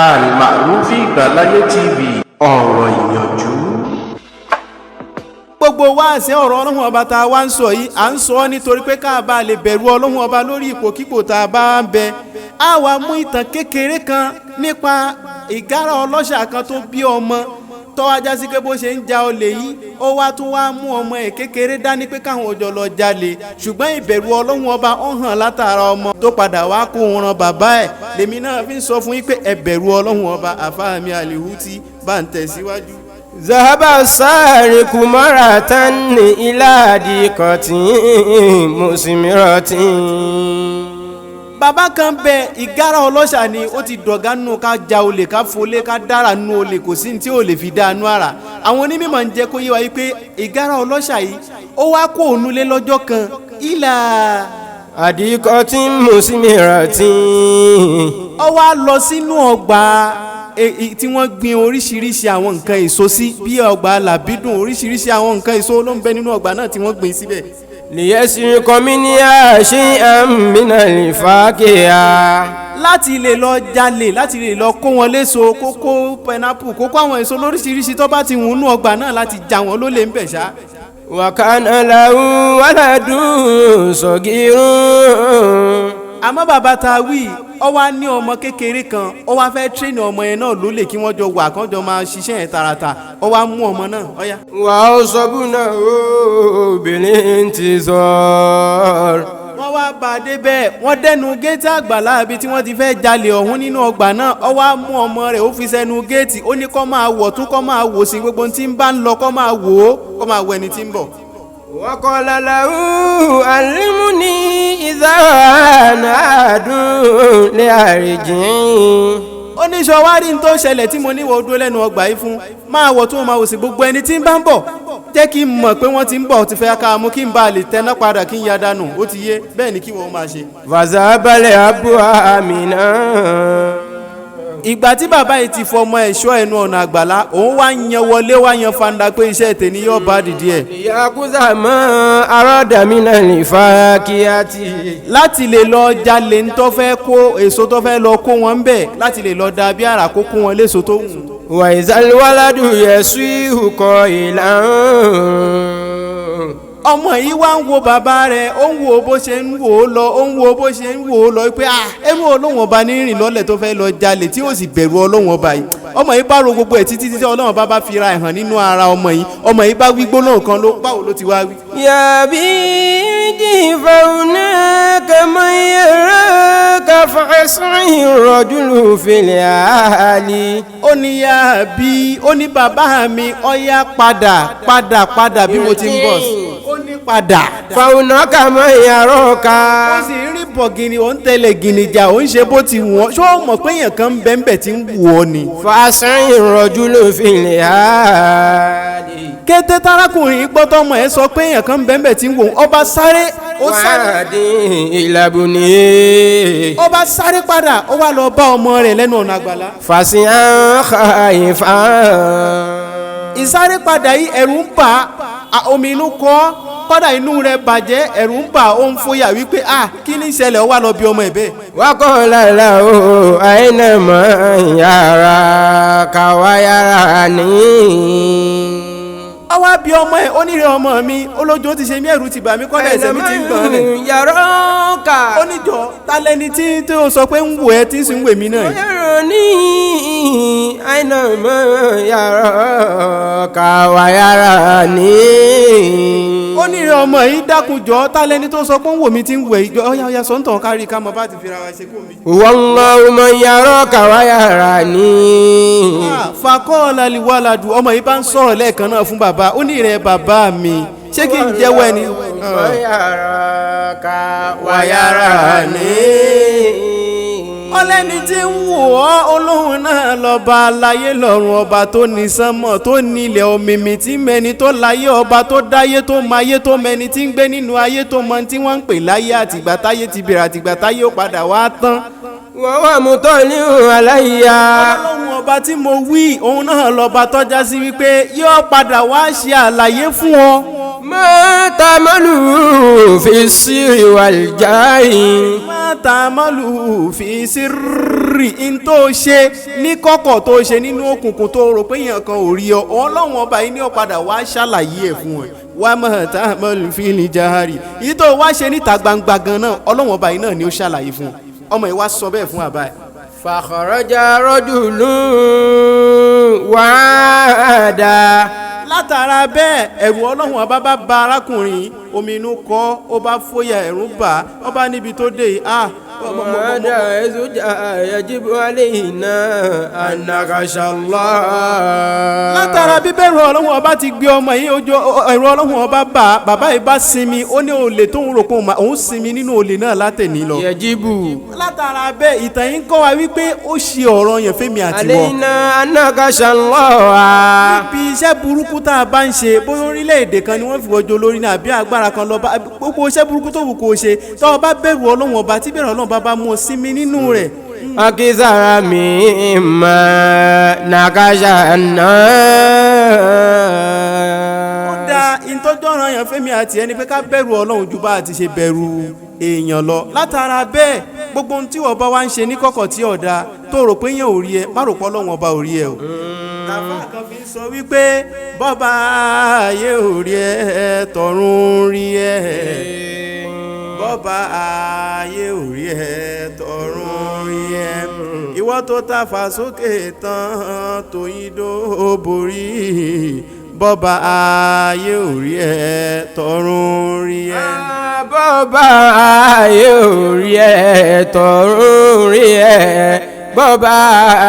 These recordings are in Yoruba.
Al-Ma'rufi Ìgbàláyé TV ọ̀rọ̀ ìyànjú. Gbogbo wa ṣe ọ̀rọ̀ Ọlọ́hun Ọba tá wá ń sọ yìí à ń sọ nítorí pé ká bá lè bẹ̀rù Ọlọ́hun Ọba lórí ipòkípò tá bá ń bẹ. A wá mú ìtàn kékeré kan nípa ìgárá ọlọ́ṣà kan tó bí ọmọ tó wá já sí pé bó ṣe ń ja olè yìí ó wá tún wá mú ọmọ ẹ̀ kékeré dání pé káwọn òjò lọ jalè ṣùgbọ́n ìbẹ̀rù Ọlọ́hun Ọba ó hàn látara ọmọ tó padà wá kó ran bàbá ẹ̀ lèmi náà fi ń sọ fún yín pé ẹ bẹ̀rù Ọlọ́hun Ọba àfáàmì Alihuti bá ń tẹ̀síwájú. Zahaba sariku maratan ila diqatin musmiratin. Bàbá kan bẹ ìgárá ọlọ́ṣà ni ó ti dọ̀gá nù ká ja olè ká folé ká dára nù olè kò sí tí ò lè fi dáa nù ara àwọn onímọ̀ ń jẹ́ kó yé wa yìí pé ìgárá ọlọ́ṣà yìí ó wá kó ònulé lọ́jọ́ kan ìlà Diqatin musmiratin. Ó wá lọ sínú ọgbà tí wọ́n gbin oríṣiríṣi àwọn nǹkan èso sí bí ọgbà làbídùn oríṣiríṣi àwọn nǹkan èso ló ń bẹ nínú ọgbà náà tí wọ́n gbin síbẹ̀. Liyasriqa minha shay'an minal faqiha. Láti lè lọ jalè láti lè lọ kó wọn léso kókó pineapple kókó àwọn èso lóríṣiríṣi tó bá ti wù nú ọgbà náà láti já wọn lólè ń bẹ̀ ṣá. Wa kana lahu waladun saghirun. Àmọ́ bàbá ta wí ó wá ní ọmọ kékeré kan ó wá fẹ́ tírẹ́nì ọmọ yẹn náà lólè kí wọ́n jọ wà kán jọ máa ṣiṣẹ́ yẹn tààràtà ó wá mú ọmọ náà ọ̀yá. Wà ó sọ́bùnà obìnrin ti sọ. Wọ́n wá bá a dé bẹ́ẹ̀ wọ́n dẹnu géètì àgbàlá ibi tí wọ́n ti fẹ́ jalè ọ̀hún nínú ọgbà náà ó wá mú ọmọ rẹ̀ ó fi sẹ́nu géètì ó ní kó máa wọ̀ tún kó máa wò sí gbogbo tí ń bá ń lọ kó máa wò ó kó máa wọ ẹni tí ń bọ̀. Wa qala lahu allimni idha nadun li arjin. Ó ní sọ wá rí n tó ṣẹlẹ̀ tí mo níwọ̀ dúró lẹ́nu ọgbà yìí fún máa wọ̀ tún máa wò sí gbogbo ẹni tí ń bá ń bọ̀ jẹ́ kí n mọ̀ pé wọ́n ti ń bọ̀ ti fẹ́ ká mú kí n bá lè tẹ́ná padà kí n ya dànù ó ti yé bẹ́ẹ̀ ni kí wọ́n máa ṣe. Fazabale abu amina. Ìgbà tí bàbá yìí ti fọmọ ẹ̀ṣọ́ ẹnu ọ̀nà àgbàlá òun wá yan wọlé wá yan fanda pé iṣẹ́ tèmi yóò bá dìde ẹ̀. Yakuza mọ́ arọ́dàmínà lè fa kíátì. Láti lè lọ jalè ń tó fẹ́ kó èso tó fẹ́ lọ kó wọn ń bẹ̀ láti lè lọ da bí àrà kó wọn léso tó wù. Wa izal waladu yasihu qailan. Ọmọ yìí wá ń wo bàbá rẹ̀ ó ń wo bó ṣe ń wò ó lọ ó ń wo bó ṣe ń wò ó lọ pé ẹrú Ọlọ́hun Ọba ní rìn lọ́lẹ̀ tó fẹ́ lọ jalè tí ó sì bẹ̀rù Ọlọ́hun Ọba yìí ọmọ yìí bá ro gbogbo ẹ̀ títí tí Ọlọ́hun Ọba bá fi ra ẹ̀hàn nínú ara ọmọ yìí bá wí gbólóhùn kan báwo ló ti wá wí. Yàbí jìfàwùnà kàmáyàrá fàṣìn rọ̀jùlù fìlẹ̀ àhàlì. Ó ní yàbí ó ní bàbá mi ọ̀yá padà bí mo ti ń bọ̀ ó ní padà. Fàwùnà kàmáyàrá ká. Ó sì rí bọ̀gìnì ó ń tẹ̀lé gìnìjà ó ń ṣe bó ti wù ọ́ ṣó mọ̀ pé èèyàn kan ń bẹ́ẹ̀ tí ń wù ọ́ ni. Fàṣìn rọ̀jùlù fìlẹ̀ àhàlì. Kété tarakùnrin gbọ́tọ́mọ ẹ̀ sọ pé èèyàn kan ń bẹ́ẹ̀ tí ń wù ọ́ ọba sáré ó sáré. Wàdí ìlàbùnì. Ó bá sáré padà ó wá lọ bá ọmọ rẹ̀ lẹ́nu ọ̀nà àgbàlá. Fàṣìn àyìnfà. Ìsáré padà yìí ẹ̀rù ń bà omi inú kọ́ kọ́dà inú rẹ̀ bàjẹ́ ẹ̀rù ń bà ó ń fòyà wípé kí ní ìṣẹ̀lẹ̀ ó wá lọ bí ọmọ ẹ̀ bẹ́ẹ̀. Wákọ̀ lálá o àìnàmọ́ yàrá kàwáyàrá ní. Ó wá bí ọmọ ẹ̀ onírẹ̀ ọmọ mi olójó ti ṣe mí ẹ̀rù ti bà mí kọ́dà ẹ̀sẹ̀ mi ti ń gbọ̀n rẹ̀. Yàrá kà. Ó níjọ́ talẹ́ni tí ó sọ pé ń wò ẹ́ tí ń sì ń wè mí náà. Yàrá ní àìnàmọ́ yàrá kàwáyàrá ní. Onírẹ̀ ọmọ yìí dákunjọ́ talẹ́ni tó sọ pé ń wò mí tí ń wẹ̀ ìjọ ọ̀yà sọ́ńtàn kárí ká mọ bá ti fi ra wa ṣe kó mi. Wallahu man yàrá kàwáyàrá ní. Fakọ́ọ̀lá liwaladu ọmọ yìí bá ń sọ̀rọ̀ lẹ́ẹ̀kan náà fún bàbá ó ní ìrẹ̀ bàbá mi ṣé kí n jẹ́wọ́ ẹni. Yàrá kàwáyàrá ní. Ọlẹ́ni tí ń wò ọ́ Olóhun náà lọ́ba aláyé lọ́run ọba tó ní sánmọ̀ tó nílẹ̀ òmìmì tí mẹni tó láyé ọba tó dáyé tó máyé tó mẹni tí ń gbé nínú ayé tó mọ tí wọ́n ń pè láyé àtìgbà táyé ti bẹ̀rẹ̀ àtìgbà táyé ó padà wá tán. Wọ́n wà mú tọ́ ní aláìyá. Ọlọ́run ọba tí mo wí òun náà lọ́ba tọ́já sí wípé yóò padà wá ṣe àlàyé fún ọ. ما تعملوا في السر والجهر má ta'malu fi sirri in tó ṣe ní kọ̀kọ̀ tó ṣe nínú òkùnkùn tó rò pé èèyàn kan ò rí ọ Ọlọ́run ọba yìí ní ó padà wá ṣàlàyé ẹ̀ fún ẹ wa ma ta'malu fil jahari yìí tó wá ṣe níta gbangba gan náà Ọlọ́run ọba yìí náà ni ó ṣàlàyé fún ọmọ yìí wá sọ bẹ́ẹ̀ fún àbá ẹ̀. fakharaja rajulun wa'ada látara bẹ́ẹ̀ ẹ̀rù Ọlọ́run ọba bá ba arákùnrin omi inú kọ́ ó bá fòyà ẹ̀rù bà ó bá níbi tó dé wa'ada ẹ̀sùjà yajibu alayna an nakhsha Allah. látara bíbẹ̀rù Ọlọ́run ọba ti gbé ọmọ yìí ojú ẹ̀rù Ọlọ́run ọba bá bàbá yìí bá sinmi ó ní olè tó ń rò pé òun sinmi nínú olè náà látẹ̀ní lọ. yajibu látara bẹ́ẹ̀ ìtàn yìí ń kọ́ wa wípé ó ṣe ọ̀rọ̀ yẹn fẹ́mi àtiwọ́. alayna an nakhsha Allah. níbi iṣẹ́ burúkú tá a bá ń ṣe bóyá orílẹ̀-èdè kan ni wọ́n fi wọ́jọ́ lórí náà àbí agbára kan lọ bá gbogbo iṣẹ́ burúkú tó wù kó o ṣe tó o bá bẹ̀rù Ọlọ́run ọba tí bẹ̀rù Ọlọ́run bá mú ọ sinmi nínú rẹ̀. akizara mimma nakhsha ó da ìtọ́jú ọ̀ràn yẹn fẹ́mi àti ẹni pé ká bẹ̀rù Ọlọ́run ju bá a ti ṣe bẹ̀rù èèyàn lọ. látara bẹ́ẹ̀ gbogbo ohun tí ọba wa ń ṣe ní kọ̀kọ̀ tí ọ̀dà tó rò pé yẹn ò rí ẹ má rò pé Ọlọ́run ọba ò rí ẹ o. làbá kan fi sọ wípé bọ́ba ayé ò rí ẹ tọ̀run rí ẹ bọ́ba ayé ò rí ẹ tọ̀run rí ẹ ìwọ tó ta fà sókè tán tóyin dó borí bọ́ba ayé ò rí ẹ tọ̀run rí ẹ. bọ́ba ayé ò rí ẹ tọ̀run rí ẹ bọ́ba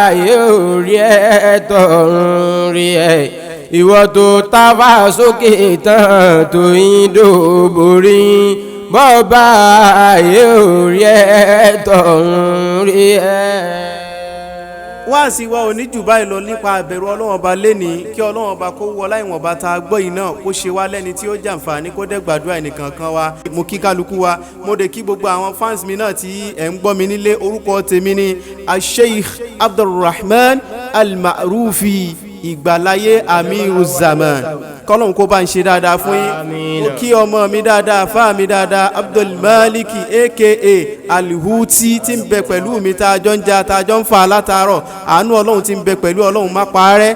ayé ò rí ẹ tọ̀run rí ẹ ìwọ tó ta fà sókè tán tóyin dó borí bọ́ba ayé ò rí ẹ tọ̀run rí ẹ. wá sí wa òní jù báyìí lọ nípa àbẹ̀rù Ọlọ́run ọba lẹ́ni kí Ọlọ́run ọba kó wọlá ìwọ̀nba tá a gbọ́ yìí náà kó ṣe wá lẹ́ni tí ó jàǹfààní kó dẹ̀ gbàdúrà ẹnìkan kan wa. mo kí kálukú wa mo dẹ̀ kí gbogbo àwọn fans mi náà tí ẹ̀ ń gbọ́ mi nílé orúkọ tèmi ni Sheikh Abdulrahman Al-Ma'rufi ìgbàláyé amiru zaman kọ́lọ́n kó bá ń ṣe dáadáa fún yín ó kí ọmọ mi dáadáa fáà mi dáadáa Abdulmaliki aka Alhuti tí ń bẹ pẹ̀lú mi tá a jọ ń jà tá a jọ ń fa látàárọ̀ àánú Ọlọ́run tí ń bẹ pẹ̀lú Ọlọ́run má parẹ́.